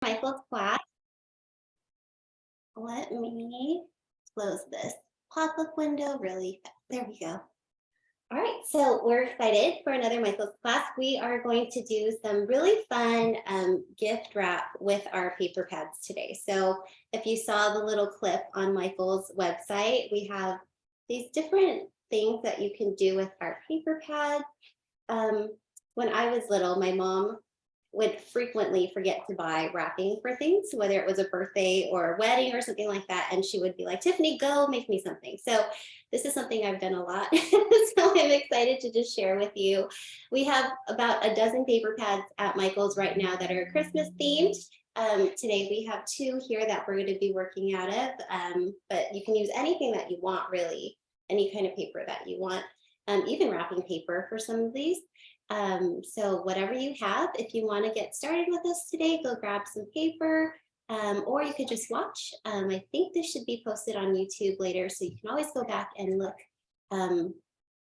Michael's class. Let me close this pop-up window really fast. There we go. All right, so we're excited for another Michael's class. We are going to do some really fun gift wrap with our paper pads today. So if you saw the little clip on Michael's website, we have these different things that you can do with our paper pads. When I was little, my mom would frequently forget to buy wrapping for things, whether it was a birthday or a wedding or something like that. And she would be like, Tiffany, go make me something. So this is something I've done a lot. So I'm excited to just share with you. We have about a dozen paper pads at Michael's right now that are Christmas themed. Today we have 2 here that we're going to be working out of, but you can use anything that you want, really, any kind of paper that you want, even wrapping paper for some of these. So whatever you have, if you want to get started with us today, go grab some paper, or you could just watch. I think this should be posted on YouTube later, so you can always go back and look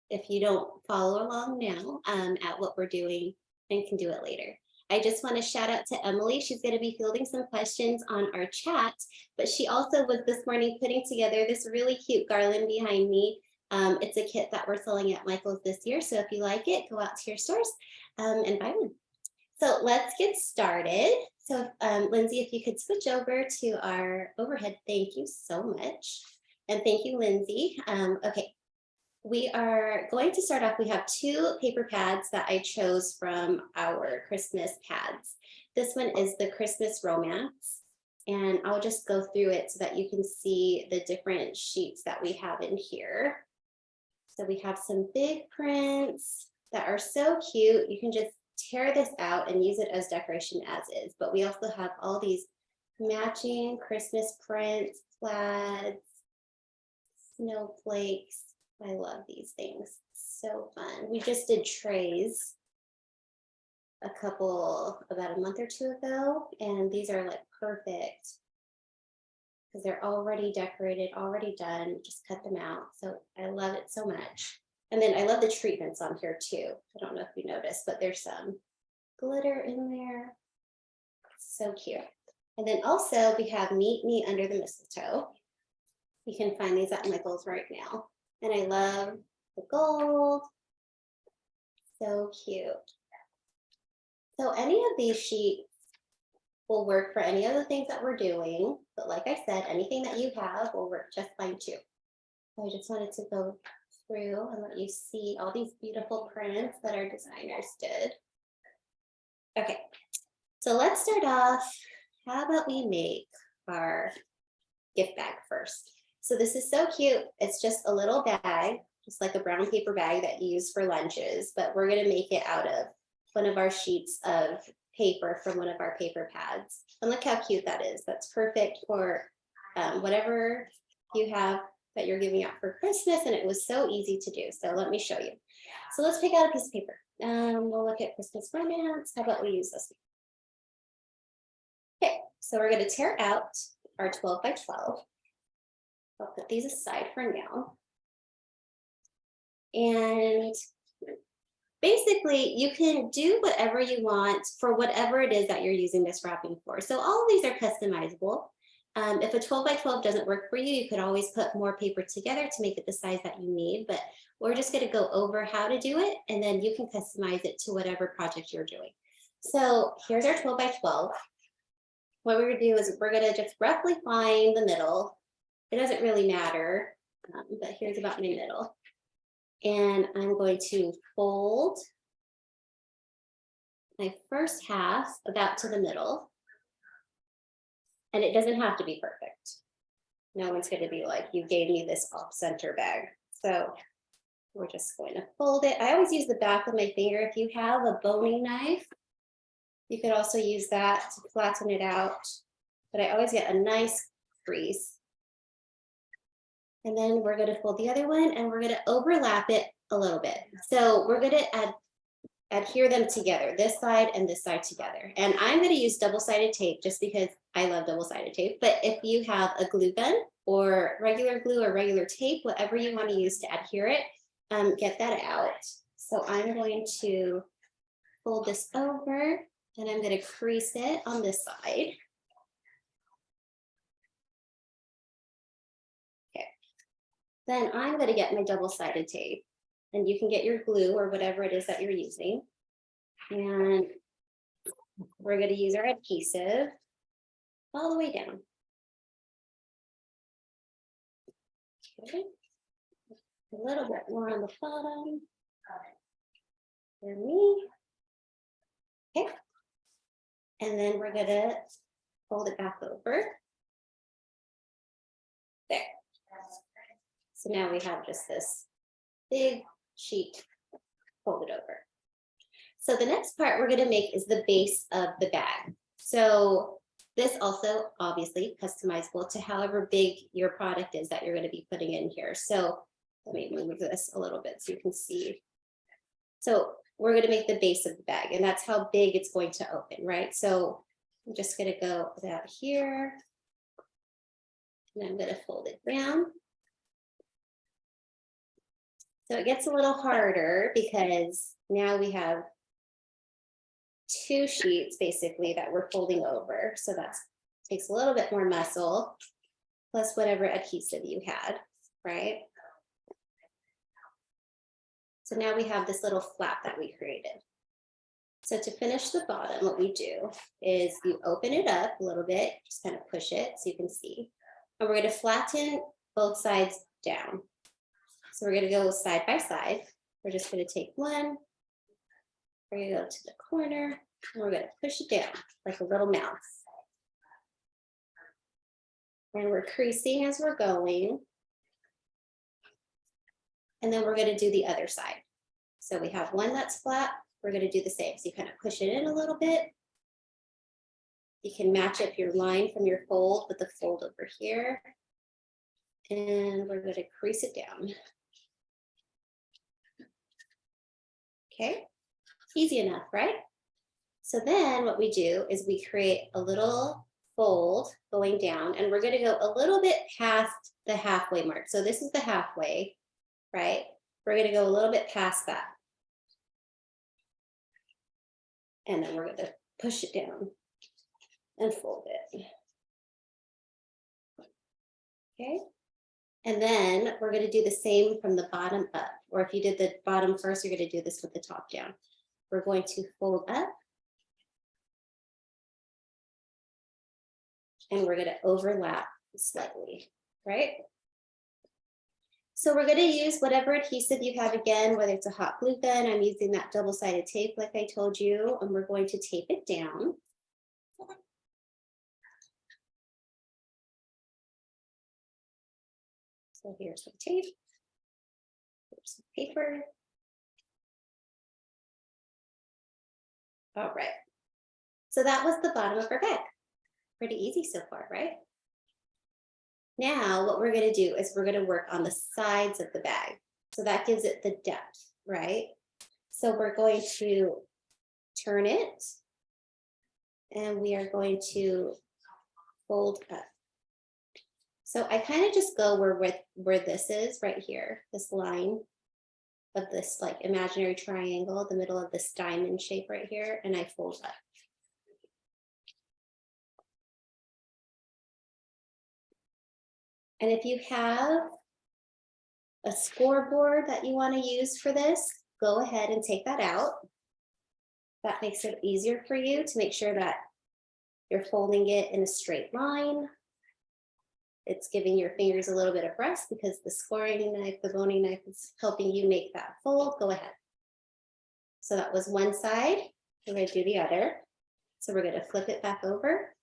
if you don't follow along now at what we're doing and can do it later. I just want to shout out to Emily. She's going to be fielding some questions on our chat, but she also was this morning putting together this really cute garland behind me. It's a kit that we're selling at Michael's this year. So if you like it, go out to your stores and buy one. So let's get started. So Lindsay, if you could switch over to our overhead, thank you so much. And thank you, Lindsay. Okay, we are going to start off. We have 2 paper pads that I chose from our Christmas pads. This one is the Christmas Romance. And I'll just go through it so that you can see the different sheets that we have in here. So we have some big prints that are so cute. You can just tear this out and use it as decoration as is. But we also have all these matching Christmas prints, plaids, snowflakes. I love these things. So fun. We just did trays about a month or 2 ago, and these are like perfect because they're already decorated, already done, just cut them out. So I love it so much. And then I love the treatments on here too. I don't know if you noticed, but there's some glitter in there. So cute. And then also we have Meet Me Under the Mistletoe. You can find these at Michael's right now. And I love the gold. So cute. So any of these sheets will work for any of the things that we're doing. But like I said, anything that you have will work just fine too. So I just wanted to go through and let you see all these beautiful prints that our designers did. Okay, so let's start off. How about we make our gift bag first? So this is so cute. It's just a little bag, just like a brown paper bag that you use for lunches, but we're gonna make it out of one of our sheets of paper from one of our paper pads. And look how cute that is. That's perfect for whatever you have that you're giving out for Christmas, and it was so easy to do. So let me show you. So let's pick out a piece of paper. We'll look at Christmas Romance. How about we use this one? Okay, so we're gonna tear out our 12 by 12. I'll put these aside for now. And basically, you can do whatever you want for whatever it is that you're using this wrapping for. So all of these are customizable. If a 12 by 12 doesn't work for you, you could always put more paper together to make it the size that you need. But we're just going to go over how to do it, and then you can customize it to whatever project you're doing. So here's our 12 by 12. What we're going to do is we're going to just roughly find the middle. It doesn't really matter, but here's about my middle. And I'm going to fold my first half about to the middle. And it doesn't have to be perfect. No one's going to be like, you gave me this off-center bag. So we're just going to fold it. I always use the back of my finger. If you have a boning knife, you could also use that to flatten it out. But I always get a nice crease. And then we're going to fold the other one, and we're going to overlap it a little bit. So we're going to adhere them together, this side and this side together. And I'm going to use double-sided tape just because I love double-sided tape. But if you have a glue gun or regular glue or regular tape, whatever you want to use to adhere it, get that out. So I'm going to fold this over, and I'm going to crease it on this side. Then I'm going to get my double-sided tape, and you can get your glue or whatever it is that you're using. And we're going to use our adhesive all the way down. Okay. A little bit more on the bottom for me. Okay. And then we're going to fold it back over. There. So now we have just this big sheet folded over. So the next part we're going to make is the base of the bag. So this also obviously customizable to however big your product is that you're going to be putting in here. So let me move this a little bit so you can see. So we're going to make the base of the bag, and that's how big it's going to open, right? So I'm just going to go about here, and I'm going to fold it down. So it gets a little harder because now we have two sheets basically that we're folding over. So that takes a little bit more muscle, plus whatever adhesive you had, right? So now we have this little flap that we created. So to finish the bottom, what we do is you open it up a little bit, just kind of push it so you can see. And we're going to flatten both sides down. So we're going to go side by side. We're just going to take one. We're going to go to the corner, and we're going to push it down like a little mouse. And we're creasing as we're going. And then we're going to do the other side. So we have one that's flat. We're going to do the same. So you kind of push it in a little bit. You can match up your line from your fold with the fold over here. And we're going to crease it down. Okay, easy enough, right? So then what we do is we create a little fold going down, and we're going to go a little bit past the halfway mark. So this is the halfway, right? We're going to go a little bit past that. And then we're going to push it down and fold it. Okay. And then we're going to do the same from the bottom up. Or if you did the bottom first, you're going to do this with the top down. We're going to fold up. And we're going to overlap slightly, right? So we're going to use whatever adhesive you have again, whether it's a hot glue gun. I'm using that double-sided tape like I told you, and we're going to tape it down. So here's some tape, here's some paper. All right, so that was the bottom of our bag. Pretty easy so far, right? Now what we're going to do is we're going to work on the sides of the bag. So that gives it the depth, right? So we're going to turn it, and we are going to fold up. So I kind of just go where this is right here, this line of this like imaginary triangle, the middle of this diamond shape right here, and I fold up. And if you have a scoreboard that you want to use for this, go ahead and take that out. That makes it easier for you to make sure that you're folding it in a straight line. It's giving your fingers a little bit of rest because the scoring knife, the boning knife is helping you make that fold. Go ahead. So that was one side. We're going to do the other. So we're going to flip it back over.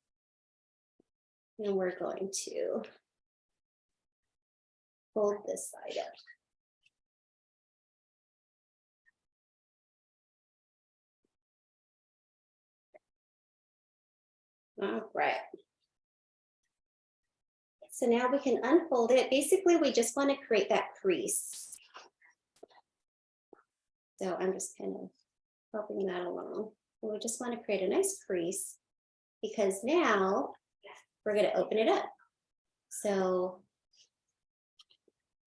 And we're going to fold this side up. All right. So now we can unfold it. Basically, we just want to create that crease. So I'm just kind of helping that along. And we just want to create a nice crease because now we're going to open it up. So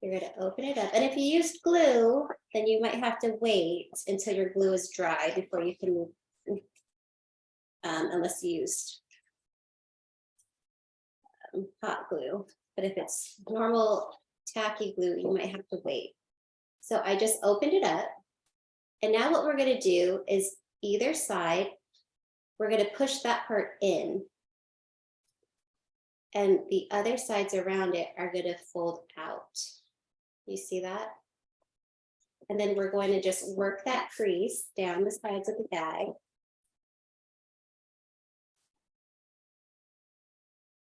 you're going to open it up. And if you used glue, then you might have to wait until your glue is dry before you can, unless you used hot glue. But if it's normal tacky glue, you might have to wait. So I just opened it up. And now what we're going to do is either side, we're going to push that part in. And the other sides around it are going to fold out. You see that? And then we're going to just work that crease down the sides of the bag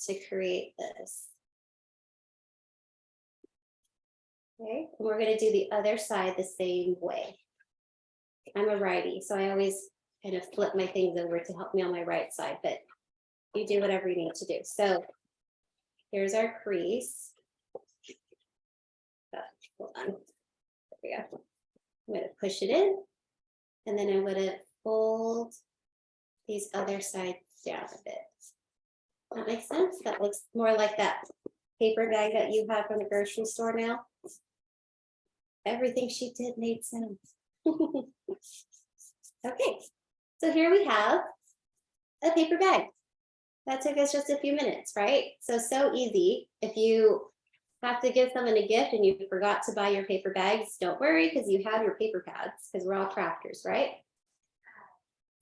to create this. Okay, and we're going to do the other side the same way. I'm a righty, so I always kind of flip my things over to help me on my right side, but you do whatever you need to do. So here's our crease. Oh, hold on. There we go. I'm going to push it in, and then I'm going to fold these other sides down a bit. That makes sense? That looks more like that paper bag that you have from the grocery store now. Everything she did made sense. Okay, so here we have a paper bag. That took us just a few minutes, right? So easy. If you have to give someone a gift and you forgot to buy your paper bags, don't worry, because you have your paper pads, because we're all crafters, right?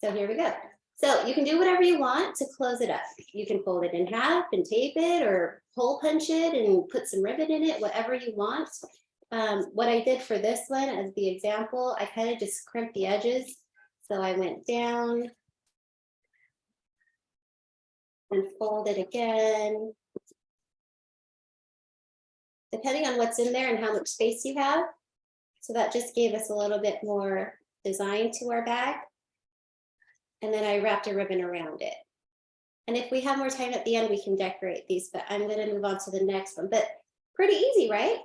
So here we go. So you can do whatever you want to close it up. You can fold it in half and tape it, or hole punch it and put some ribbon in it, whatever you want. What I did for this one as the example, I kind of just crimped the edges. So I went down and folded again. Depending on what's in there and how much space you have. So that just gave us a little bit more design to our bag. And then I wrapped a ribbon around it. And if we have more time at the end, we can decorate these, but I'm going to move on to the next one. But pretty easy, right?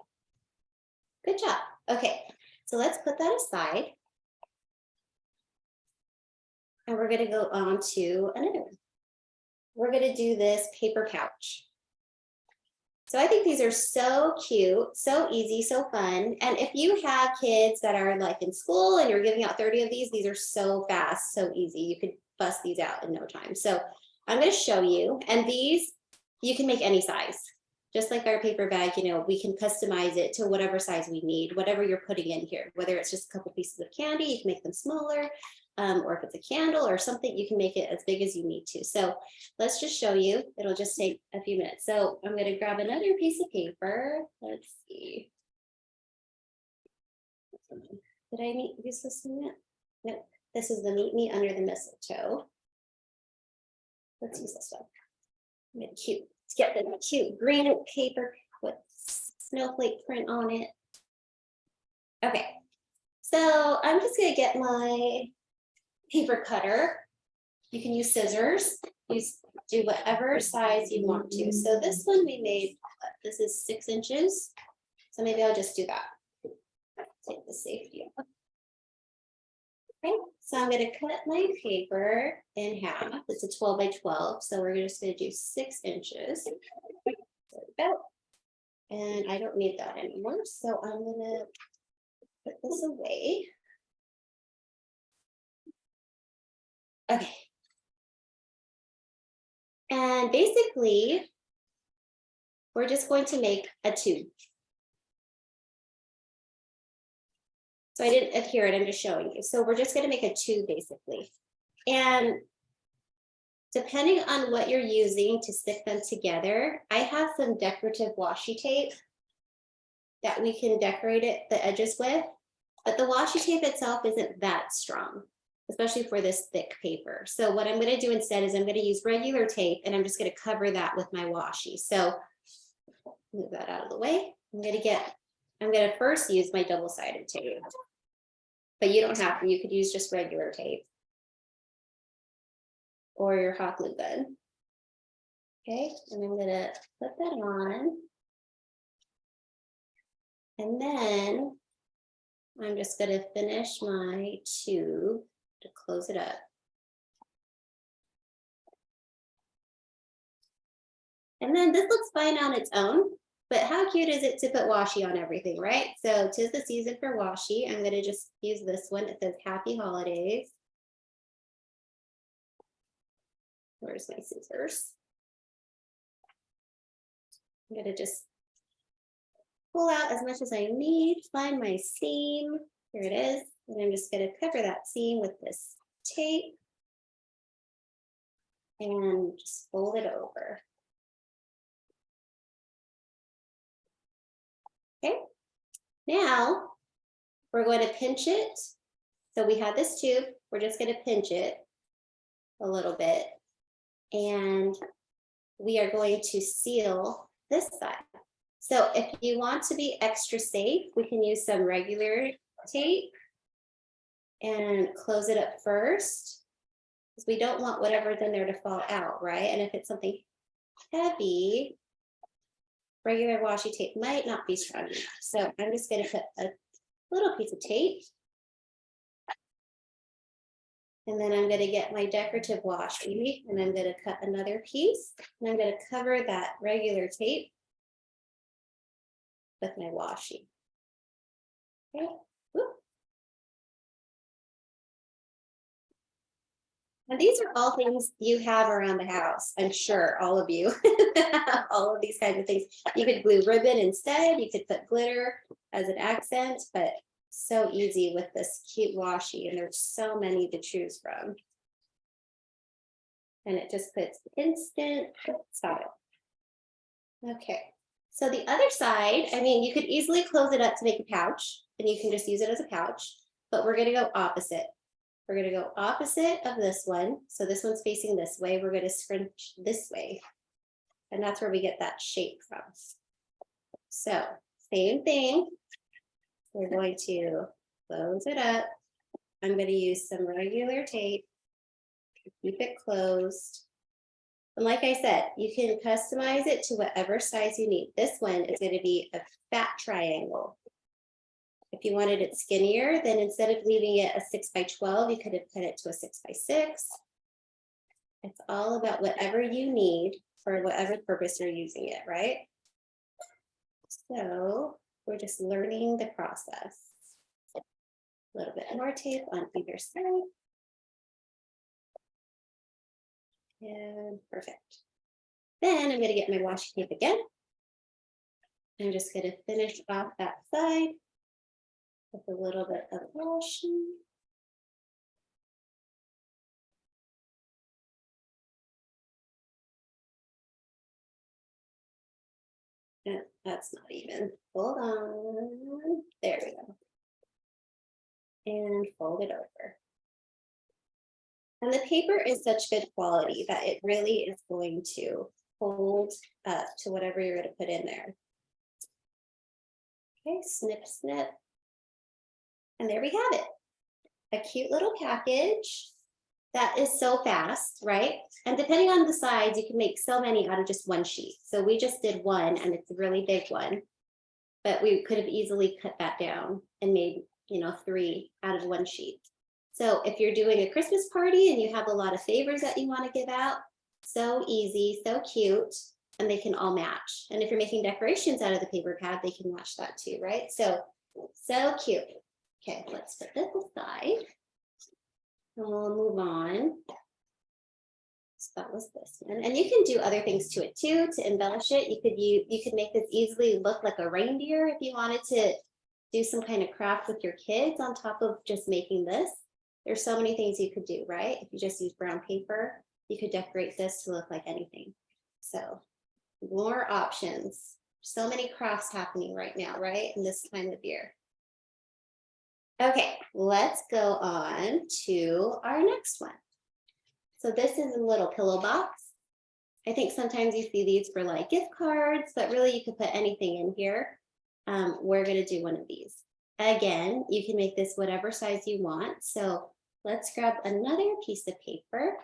Good job. Okay, so let's put that aside. And we're going to go on to another one. We're going to do this paper pouch. So I think these are so cute, so easy, so fun. And if you have kids that are like in school and you're giving out 30 of these are so fast, so easy. You could bust these out in no time. So I'm going to show you. And these, you can make any size. Just like our paper bag, you know, we can customize it to whatever size we need, whatever you're putting in here, whether it's just a couple pieces of candy, you can make them smaller, or if it's a candle or something, you can make it as big as you need to. So let's just show you. It'll just take a few minutes. So I'm going to grab another piece of paper. Let's see. Did I use this one yet? No, this is the Meet Me Under the Mistletoe. Let's use this one. Cute. Let's get the cute green paper with snowflake print on it. Okay, so I'm just going to get my paper cutter. You can use scissors. Do whatever size you want to. So this one we made, this is 6 inches. So maybe I'll just do that. Take the safety off. Okay, so I'm going to cut my paper in half. It's a 12 by 12. So we're just going to do 6 inches. There we go. And I don't need that anymore. So I'm going to put this away. Okay. And basically, we're just going to make a tube. So I didn't adhere it, I'm just showing you. So we're just going to make a tube basically. And depending on what you're using to stick them together, I have some decorative washi tape that we can decorate the edges with. But the washi tape itself isn't that strong, especially for this thick paper. So what I'm going to do instead is I'm going to use regular tape and I'm just going to cover that with my washi. So move that out of the way. I'm going to first use my double-sided tape, but you don't have to. You could use just regular tape or your hot glue gun. Okay, and I'm going to put that on. And then I'm just going to finish my tube to close it up. And then this looks fine on its own, but how cute is it to put washi on everything, right? So 'tis the season for washi. I'm going to just use this one. It says Happy Holidays. Where's my scissors? I'm going to just pull out as much as I need, find my seam. Here it is. And I'm just going to cover that seam with this tape and just fold it over. Okay, now we're going to pinch it. So we have this tube, we're just going to pinch it a little bit, and we are going to seal this side. So if you want to be extra safe, we can use some regular tape and close it up first, because we don't want whatever's in there to fall out, right? And if it's something heavy, regular washi tape might not be strong enough. So I'm just going to put a little piece of tape. And then I'm going to get my decorative washi, and I'm going to cut another piece, and I'm going to cover that regular tape with my washi. Okay. Whoop. And these are all things you have around the house. I'm sure all of you have all of these kinds of things. You could glue ribbon instead. You could put glitter as an accent, but so easy with this cute washi, and there's so many to choose from. And it just puts instant style. Okay, so the other side, I mean, you could easily close it up to make a pouch, and you can just use it as a pouch, but we're gonna go opposite. We're gonna go opposite of this one. So this one's facing this way. We're gonna scrunch this way. And that's where we get that shape from. So same thing. We're going to close it up. I'm going to use some regular tape to keep it closed. And like I said, you can customize it to whatever size you need. This one is going to be a fat triangle. If you wanted it skinnier, then instead of leaving it a 6x12, you could have put it to a 6x6. It's all about whatever you need for whatever purpose you're using it, right? So we're just learning the process. A little bit more tape on either side. And perfect. Then I'm going to get my washi tape again. I'm just going to finish off that side with a little bit of washi. And that's not even. Hold on. There we go. And fold it over. And the paper is such good quality that it really is going to hold up to whatever you're going to put in there. Okay, snip, snip. And there we have it. A cute little package that is so fast, right? And depending on the size, you can make so many out of just one sheet. So we just did one, and it's a really big one, but we could have easily cut that down and made, 3 out of one sheet. So if you're doing a Christmas party and you have a lot of favors that you want to give out, so easy, so cute, and they can all match. And if you're making decorations out of the paper pad, they can match that too, right? So cute. Okay, let's put this aside. And we'll move on. So that was this one. And you can do other things to it too, to embellish it. You could make this easily look like a reindeer if you wanted to do some kind of craft with your kids on top of just making this. There's so many things you could do, right? If you just use brown paper, you could decorate this to look like anything. So more options. So many crafts happening right now, right? In this time of year. Okay, let's go on to our next one. So this is a little pillow box. I think sometimes you see these for like gift cards, but really you could put anything in here. We're gonna do one of these. Again, you can make this whatever size you want. So let's grab another piece of paper.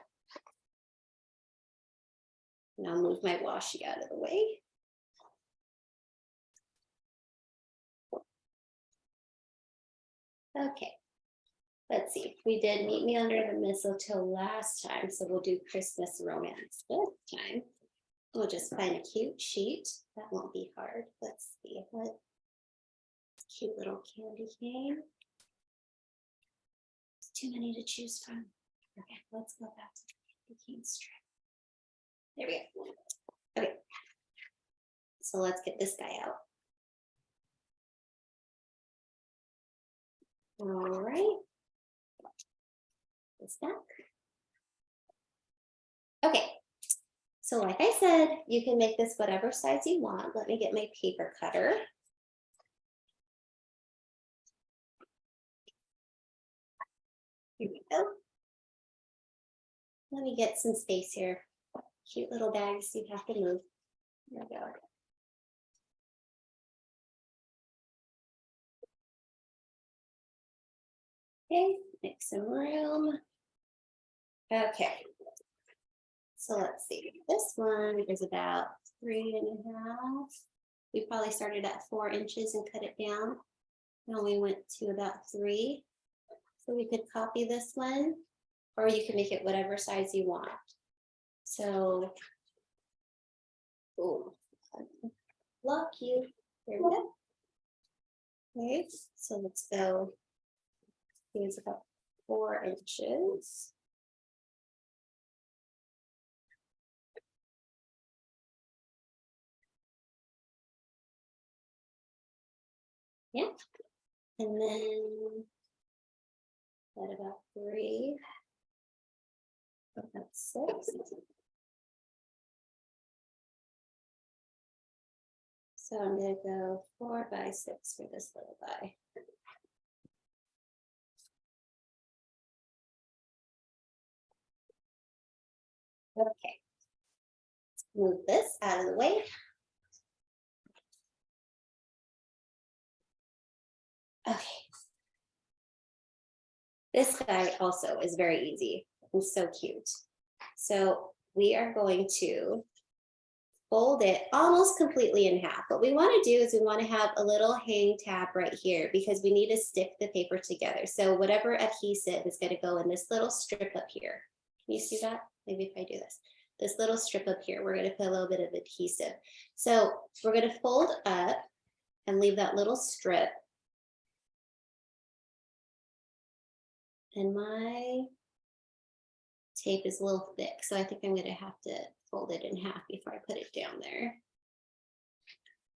And I'll move my washi out of the way. Okay, let's see. We did Meet Me Under the Mistletoe last time, so we'll do Christmas Romance this time. We'll just find a cute sheet. That won't be hard. Let's see. What cute little candy cane. There's too many to choose from. Okay, let's go back to the candy cane strip. There we go. Okay, so let's get this guy out. All right. This back. Okay. So like I said, you can make this whatever size you want. Let me get my paper cutter. Here we go. Let me get some space here. Cute little bags you have to move. There we go. Okay, make some room. Okay. So let's see. This one is about 3.5. We probably started at 4 inches and cut it down. Now we went to about 3. So we could copy this one, or you can make it whatever size you want. So, boom, lock you. There we go. Okay, so let's go. Here's about 4 inches. Yeah, and then at about 3, about 6. So I'm going to go 4 by 6 for this little guy. Okay, let's move this out of the way. Okay. This guy also is very easy and so cute. So we are going to fold it almost completely in half. What we want to do is we want to have a little hang tab right here because we need to stick the paper together. So whatever adhesive is going to go in this little strip up here. Can you see that? Maybe if I do this little strip up here, we're going to put a little bit of adhesive. So we're going to fold up and leave that little strip. And my tape is a little thick, so I think I'm going to have to fold it in half before I put it down there.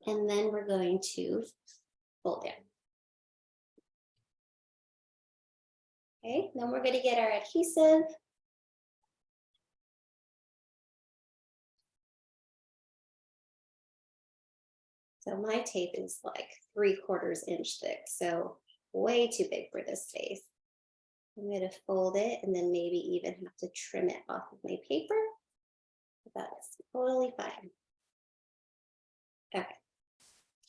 And then we're going to fold down. Okay, then we're going to get our adhesive. So my tape is like 3/4 inch thick, so way too big for this space. I'm going to fold it and then maybe even have to trim it off of my paper. That's totally fine. Okay,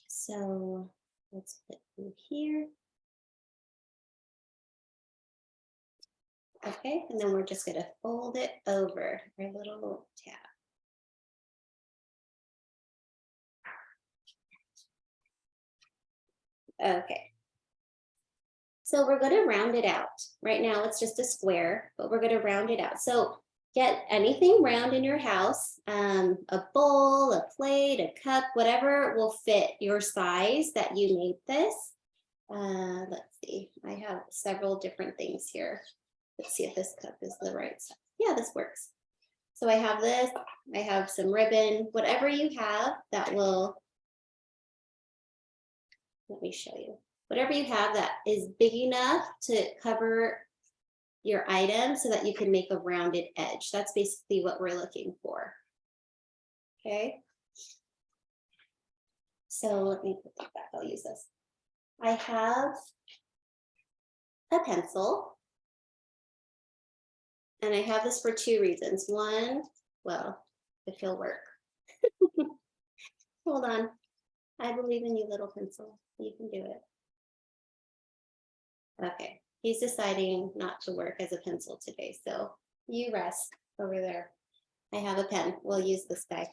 so let's put through here. Okay, and then we're just going to fold it over our little tab. Okay. So we're going to round it out. Right now it's just a square, but we're going to round it out. So get anything round in your house, a bowl, a plate, a cup, whatever will fit your size that you made this. Let's see, I have several different things here. Let's see if this cup is the right size. Yeah, this works. So I have this, I have some ribbon, whatever you have that will, let me show you. Whatever you have that is big enough to cover your item so that you can make a rounded edge. That's basically what we're looking for. Okay. So let me put that back. I'll use this. I have a pencil. And I have this for 2 reasons. One, well, if he'll work. Hold on. I believe in you, little pencil. You can do it. Okay, he's deciding not to work as a pencil today, so you rest over there. I have a pen. We'll use this guy.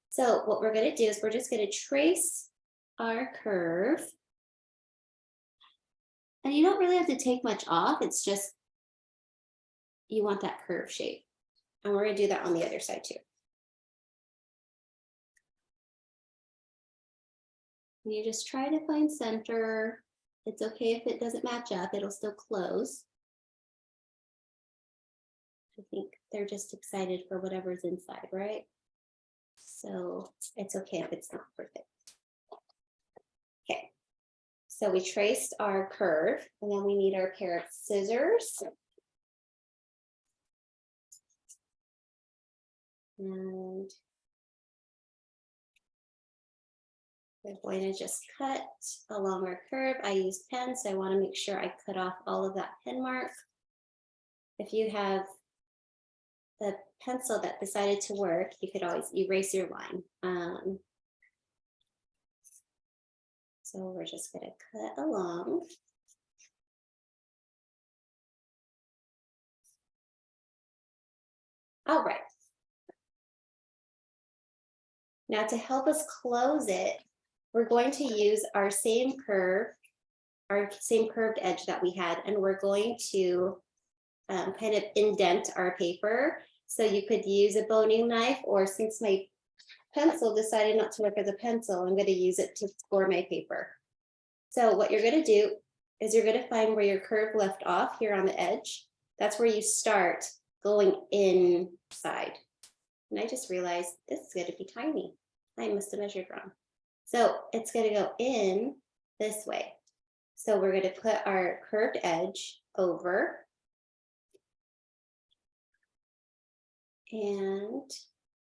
So what we're going to do is we're just going to trace our curve. And you don't really have to take much off. It's just you want that curve shape. And we're going to do that on the other side too. And you just try to find center. It's okay if it doesn't match up, it'll still close. I think they're just excited for whatever's inside, right? So it's okay if it's not perfect. Okay, So we traced our curve, and then we need our pair of scissors. And we're going to just cut along our curve. I used pen, so I want to make sure I cut off all of that pen mark. If you have the pencil that decided to work, you could always erase your line. So we're just going to cut along. All right. Now to help us close it, we're going to use our same curve, our same curved edge that we had, and we're going to kind of indent our paper. So you could use a boning knife, or since my pencil decided not to work as a pencil, I'm going to use it to score my paper. So what you're going to do is you're going to find where your curve left off here on the edge. That's where you start going inside. And I just realized this is going to be tiny. I must have measured wrong. So it's going to go in this way. So we're going to put our curved edge over. And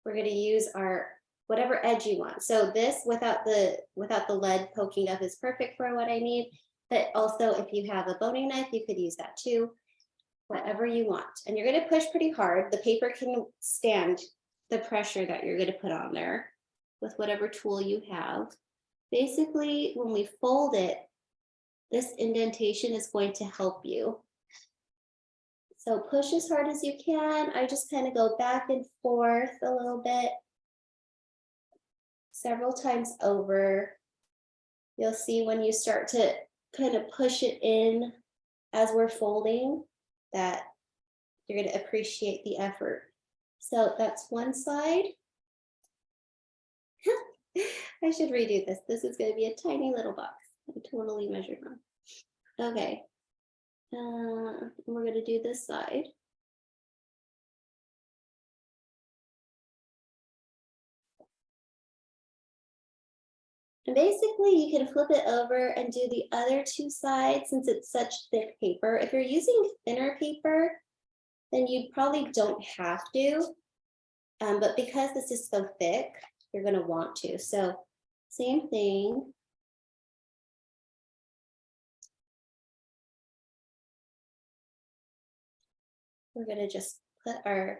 we're going to use our whatever edge you want. So this without the lead poking up is perfect for what I need. But also if you have a boning knife, you could use that too. Whatever you want. And you're going to push pretty hard. The paper can stand the pressure that you're going to put on there with whatever tool you have. Basically, when we fold it, this indentation is going to help you. So push as hard as you can. I just kind of go back and forth a little bit, several times over. You'll see when you start to kind of push it in as we're folding that you're going to appreciate the effort. So that's one side. I should redo this. This is going to be a tiny little box. I totally measured wrong. Okay. We're going to do this side. And basically, you can flip it over and do the other two sides since it's such thick paper. If you're using thinner paper, then you probably don't have to. But because this is so thick, you're going to want to. So same thing. We're going to just put our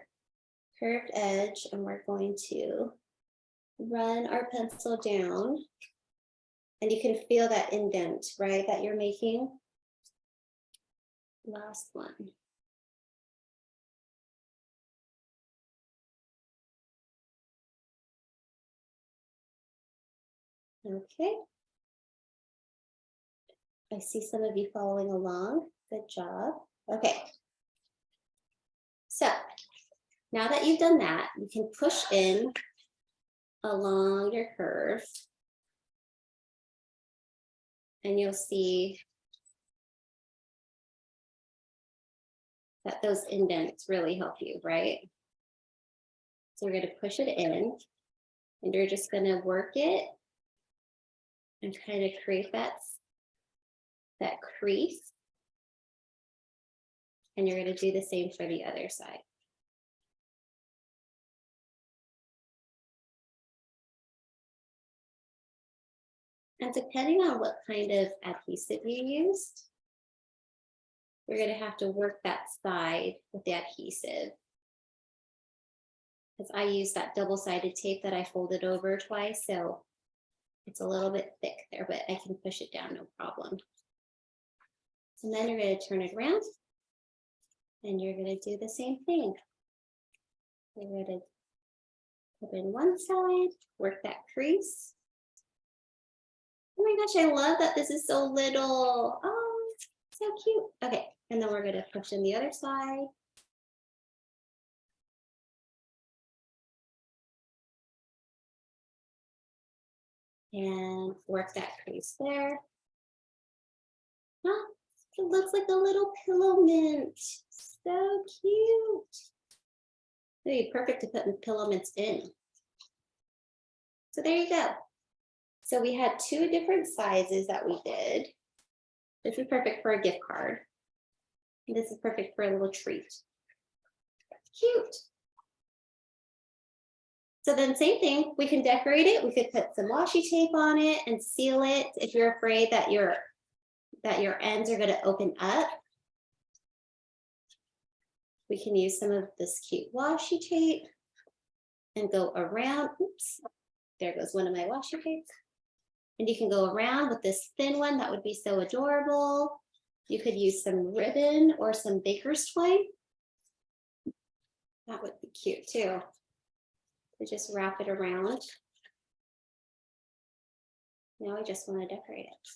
curved edge and we're going to run our pencil down. And you can feel that indent, right, that you're making. Last one. Okay. I see some of you following along. Good job. Okay. So now that you've done that, you can push in along your curve. And you'll see that those indents really help you, right? So we're going to push it in and you're just going to work it and kind of create that crease. And you're going to do the same for the other side. And depending on what kind of adhesive you used, you're going to have to work that side with the adhesive. Because I use that double-sided tape that I folded over twice, so it's a little bit thick there, but I can push it down, no problem. And then you're going to turn it around, and you're going to do the same thing. You're going to put in one side, work that crease. Oh my gosh, I love that this is so little. Oh, so cute. Okay, and then we're going to push in the other side. And work that crease there. Oh, it looks like a little pillow mint. So cute. It'd be perfect to put pillow mints in. So there you go. So we had two different sizes that we did. This is perfect for a gift card. This is perfect for a little treat. Cute. So then same thing, we can decorate it. We could put some washi tape on it and seal it if you're afraid that your ends are going to open up. We can use some of this cute washi tape and go around. Oops, there goes one of my washi tapes. And you can go around with this thin one. That would be so adorable. You could use some ribbon or some baker's twine. That would be cute too. To just wrap it around. Now I just want to decorate it.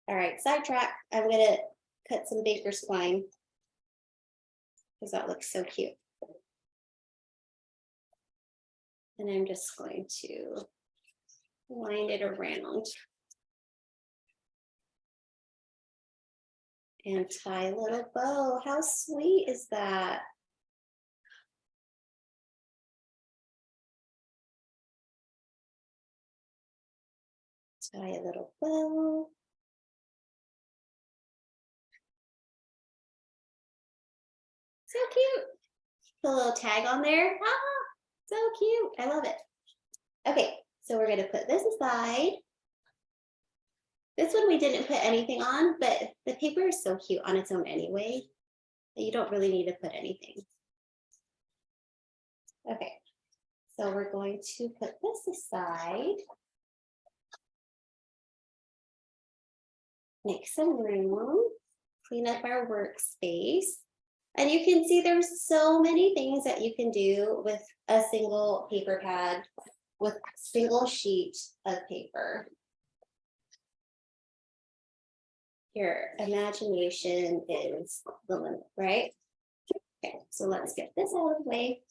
All right, sidetrack. I'm gonna cut some baker's twine because that looks so cute. And I'm just going to wind it around and tie a little bow. How sweet is that? Tie a little bow. So cute. Put a little tag on there. Ah, so cute. I love it. Okay, so we're going to put this aside. This one we didn't put anything on, but the paper is so cute on its own anyway that you don't really need to put anything. Okay, so we're going to put this aside. Make some room, clean up our workspace. And you can see there's so many things that you can do with a single paper pad, with a single sheet of paper. Your imagination is the limit, right? Okay, so let's get this out of the way.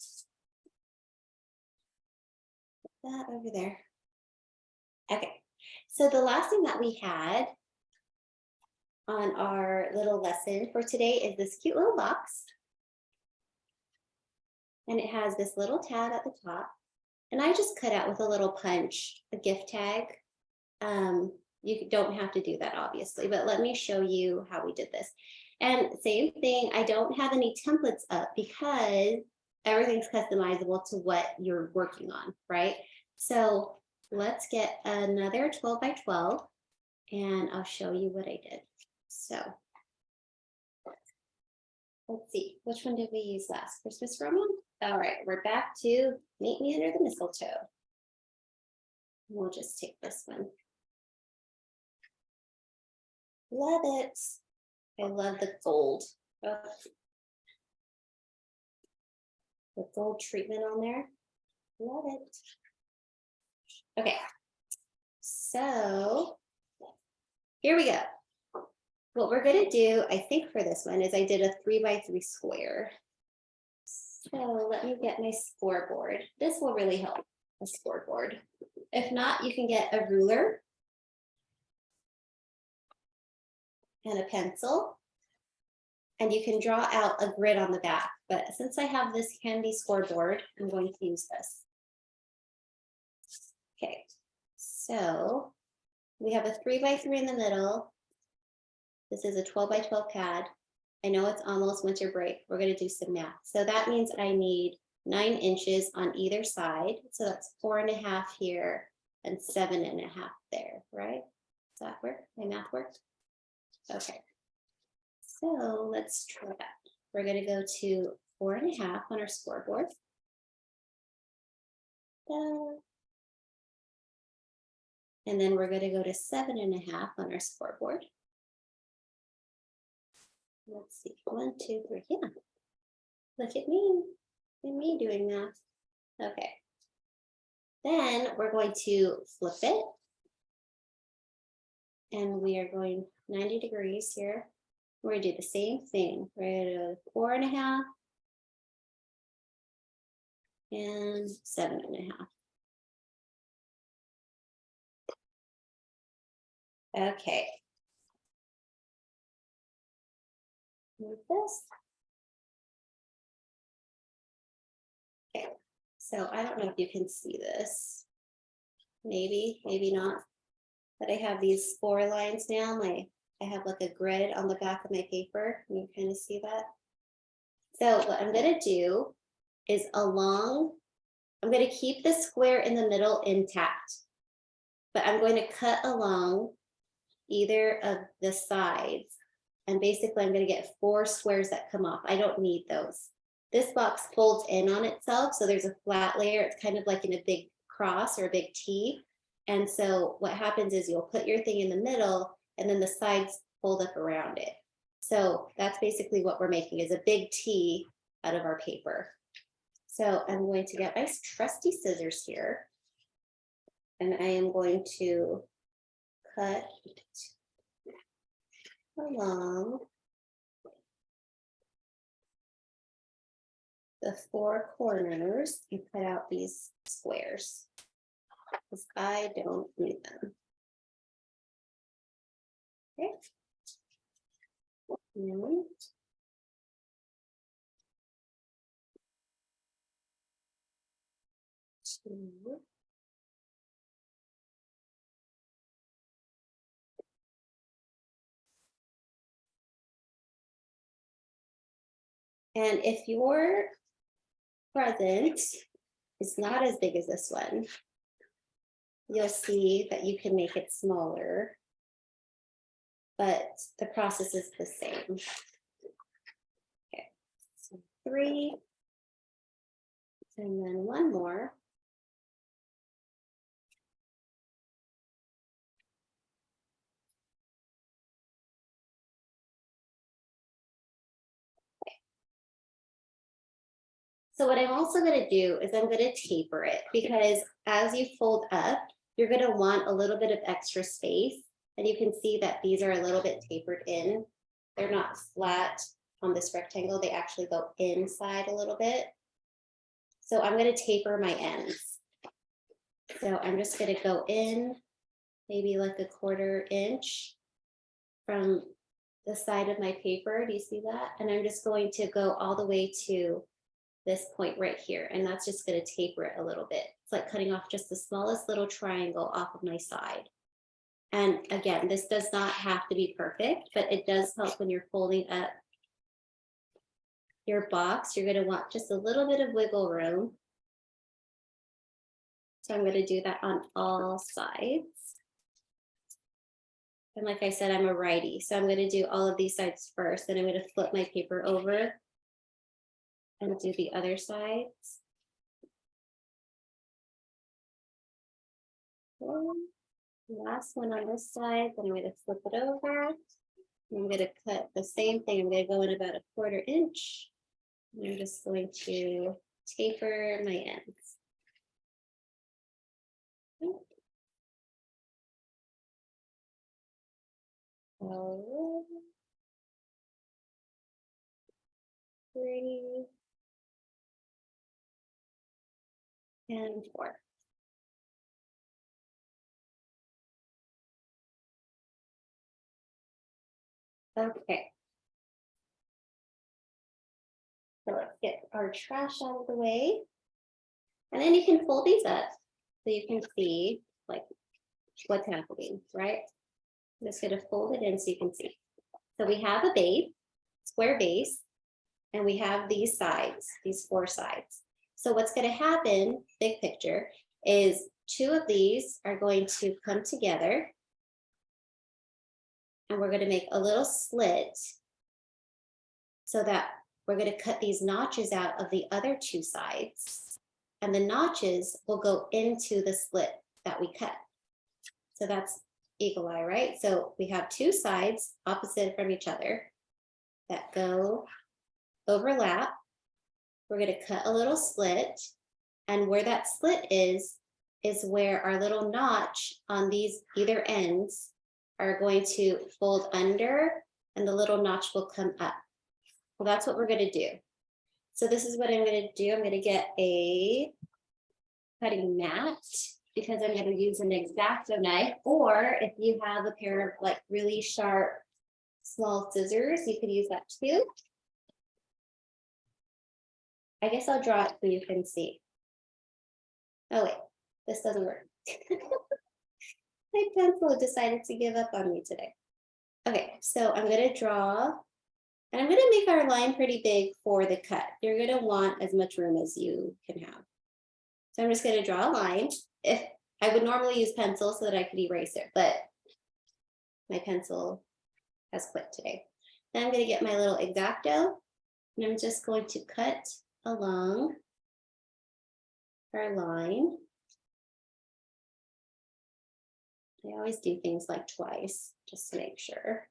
Put that over there. Okay, so the last thing that we had on our little lesson for today is this cute little box. And it has this little tab at the top. And I just cut out with a little punch, a gift tag. You don't have to do that, obviously, but let me show you how we did this. And same thing, I don't have any templates up because everything's customizable to what you're working on, right? So let's get another 12 by 12 and I'll show you what I did. So let's see, which one did we use last? Christmas Roman? All right, we're back to Meet Me Under the Mistletoe. We'll just take this one. Love it. I love the gold. Oh. The gold treatment on there. Love it. Okay, so here we go. What we're gonna do, I think for this one, is I did a 3 by 3 square. So let me get my scoreboard. This will really help, a scoreboard. If not, you can get a ruler and a pencil, and you can draw out a grid on the back. But since I have this handy scoreboard, I'm going to use this. Okay, so we have a 3 by 3 in the middle. This is a 12 by 12 pad. I know it's almost winter break. We're going to do some math. So that means I need 9 inches on either side. So that's 4.5 here and 7.5 there, right? Does that work? My math works? Okay. So let's try that. We're going to go to 4.5 on our scoreboard. And then we're going to go to 7.5 on our scoreboard. Let's see, 1, 2, 3, yeah. Look at me doing that. Okay. Then we're going to flip it. And we are going 90 degrees here. We're gonna do the same thing. We're gonna do 4.5 and 7.5. Okay. Move this. Okay, so I don't know if you can see this. maybe, maybe not. But I have these 4 lines now. I have like a grid on the back of my paper. Can you kind of see that? So what I'm gonna do is I'm gonna keep the square in the middle intact, but I'm going to cut along either of the sides. And basically I'm gonna get 4 squares that come off. I don't need those. This box folds in on itself, so there's a flat layer. It's kind of like in a big cross or a big T. And so what happens is you'll put your thing in the middle and then the sides fold up around it. So that's basically what we're making, is a big T out of our paper. So I'm going to get my trusty scissors here, and I am going to cut along the 4 corners and cut out these squares, because I don't need them. Okay. And two. And if your present is not as big as this one, you'll see that you can make it smaller, but the process is the same. Okay, so 3, and then 1 more. So what I'm also going to do is I'm going to taper it, because as you fold up, you're going to want a little bit of extra space. And you can see that these are a little bit tapered in. They're not flat on this rectangle. They actually go inside a little bit. So I'm going to taper my ends. So I'm just going to go in maybe like a 1/4 inch from the side of my paper. Do you see that? And I'm just going to go all the way to this point right here, and that's just going to taper it a little bit. It's like cutting off just the smallest little triangle off of my side. And again, this does not have to be perfect, but it does help when you're folding up your box. You're going to want just a little bit of wiggle room. So I'm going to do that on all sides. And like I said, I'm a righty, so I'm going to do all of these sides first, then I'm going to flip my paper over and do the other sides. Last one on this side, then I'm going to flip it over. I'm going to cut the same thing. I'm going to go in about a 1/4 inch. I'm just going to taper my ends. Oh, 3 and 4. Okay. So let's get our trash out of the way. And then you can fold these up so you can see like what's happening, right? I'm just going to fold it in so you can see. So we have a base, square base, and we have these sides, these 4 sides. So what's going to happen, big picture, is 2 of these are going to come together, and we're going to make a little slit so that we're going to cut these notches out of the other 2 sides, and the notches will go into the slit that we cut. So that's eagle eye, right? So we have 2 sides opposite from each other that go overlap. We're going to cut a little slit, and where that slit is where our little notch on these either ends are going to fold under, and the little notch will come up. Well, that's what we're going to do. So this is what I'm going to do. I'm going to get a cutting mat, because I'm going to use an X-Acto knife, or if you have a pair of like really sharp small scissors, you could use that too. I guess I'll draw it so you can see. Oh wait, this doesn't work. My pencil decided to give up on me today. Okay, so I'm gonna draw, and I'm gonna make our line pretty big for the cut. You're gonna want as much room as you can have. So I'm just gonna draw a line. If I would normally use pencil so that I could erase it, but my pencil has quit today. Then I'm gonna get my little X-Acto, and I'm just going to cut along our line. I always do things like twice, just to make sure.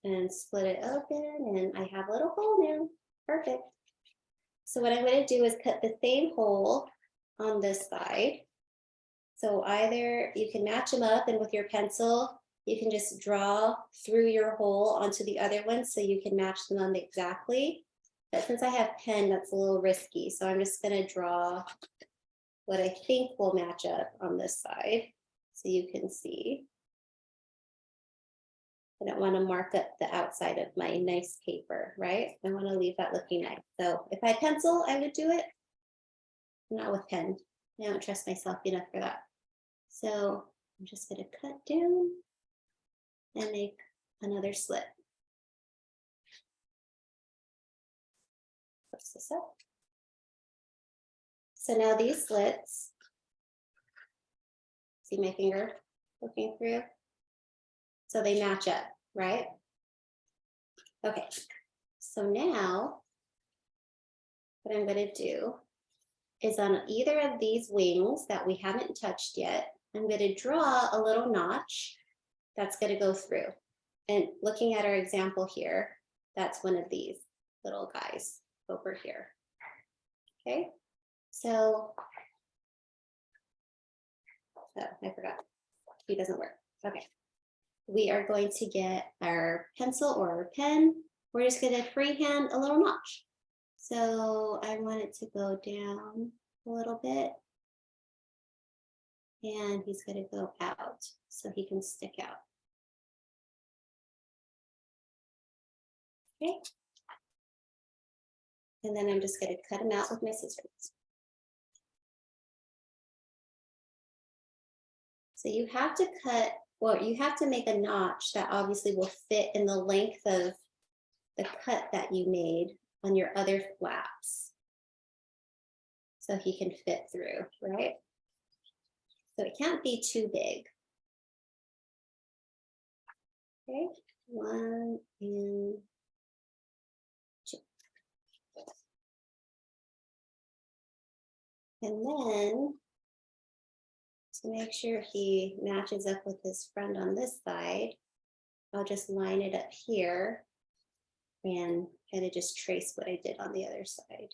And split it open, and I have a little hole now. Perfect. So what I'm going to do is cut the same hole on this side. So either you can match them up, and with your pencil, you can just draw through your hole onto the other one so you can match them on exactly. But since I have pen, that's a little risky. So I'm just going to draw what I think will match up on this side so you can see. I don't want to mark up the outside of my nice paper, right? I want to leave that looking nice. So if I had pencil, I would do it. Not with pen. I don't trust myself enough for that. So I'm just going to cut down and make another slit. Close this up. So now these slits, see my finger looking through? So they match up, right? Okay, so now what I'm going to do is on either of these wings that we haven't touched yet, I'm going to draw a little notch that's going to go through. And looking at our example here, that's one of these little guys over here. Okay, so, oh, I forgot, he doesn't work. Okay, we are going to get our pencil or our pen. We're just going to freehand a little notch. So I want it to go down a little bit, and he's going to go out so he can stick out. Okay. And then I'm just going to cut him out with my scissors. So you have to cut, well, you have to make a notch that obviously will fit in the length of the cut that you made on your other flaps. So he can fit through, right? So it can't be too big. Okay, 1 and 2. And then to make sure he matches up with his friend on this side, I'll just line it up here and kind of just trace what I did on the other side,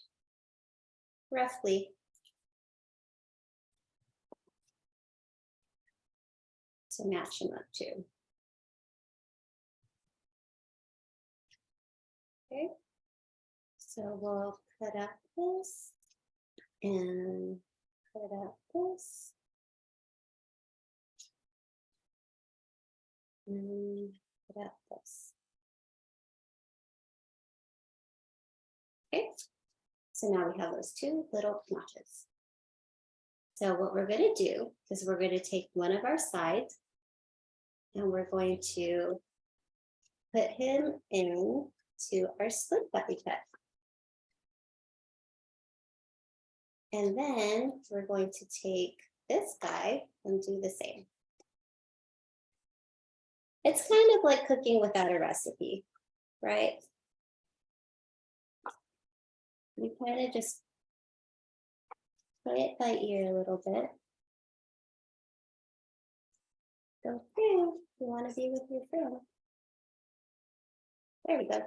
roughly. To match them up too. Okay, so we'll cut out this and cut out this. And cut out this. Okay, so now we have those two little notches. So what we're going to do is we're going to take one of our sides and we're going to put him into our slit that we cut. And then we're going to take this guy and do the same. It's kind of like cooking without a recipe, right? You kind of just play it by ear a little bit. Go through. You want to be with your friend. There we go.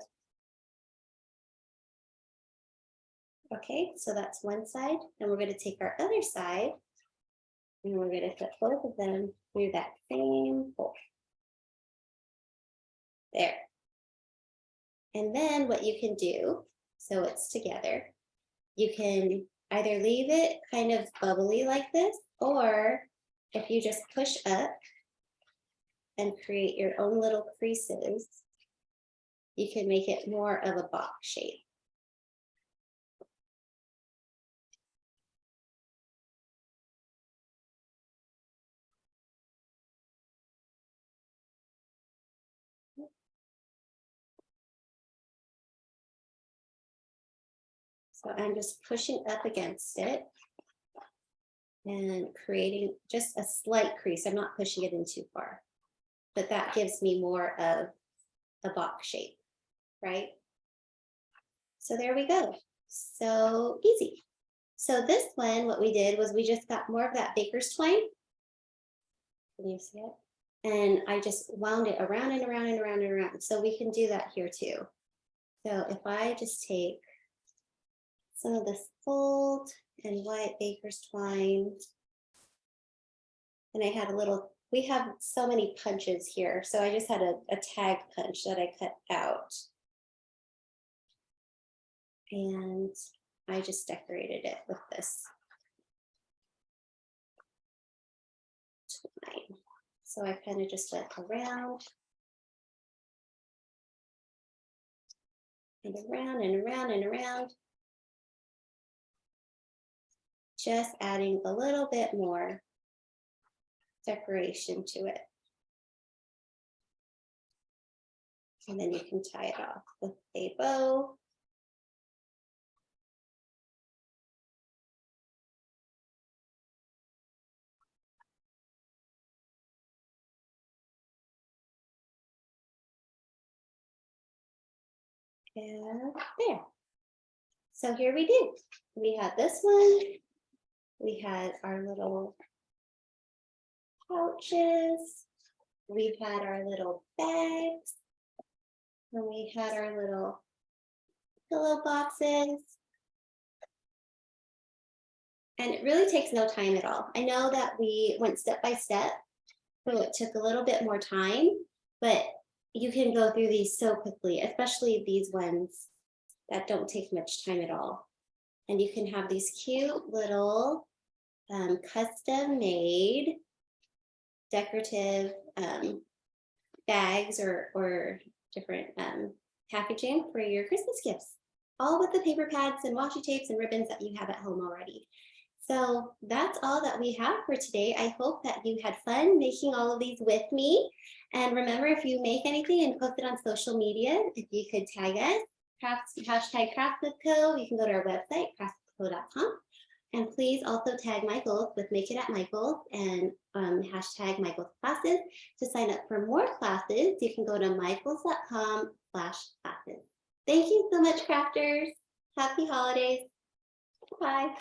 Okay, so that's one side. And we're going to take our other side and we're going to put both of them through that same hole. There. And then what you can do, so it's together, you can either leave it kind of bubbly like this, or if you just push up and create your own little creases, you can make it more of a box shape. So I'm just pushing up against it and creating just a slight crease. I'm not pushing it in too far, but that gives me more of a box shape, right? So there we go. So easy. So this one, what we did was we just got more of that baker's twine. Can you see it? And I just wound it around and around and around and around. So we can do that here too. So if I just take some of this gold and white baker's twine, and I had a little, we have so many punches here. So I just had a tag punch that I cut out. And I just decorated it with this twine. So I kind of just went around and around and around and around, just adding a little bit more decoration to it. And then you can tie it off with a bow. And there. So here we do. We had this one. We had our little pouches. We've had our little bags. And we had our little pillow boxes. And it really takes no time at all. I know that we went step by step, so it took a little bit more time, but you can go through these so quickly, especially these ones that don't take much time at all. And you can have these cute little custom made decorative bags or different packaging for your Christmas gifts, all with the paper pads and washi tapes and ribbons that you have at home already. So that's all that we have for today. I hope that you had fun making all of these with me. And remember, if you make anything and post it on social media, if you could tag us, hashtag Craftsmith Co. You can go to our website, craftsmithco.com. And please also tag Michael with Make It at Michael's and hashtag Michael's classes. To sign up for more classes, you can go to michaels.com/classes. Thank you so much, crafters. Happy holidays. Bye.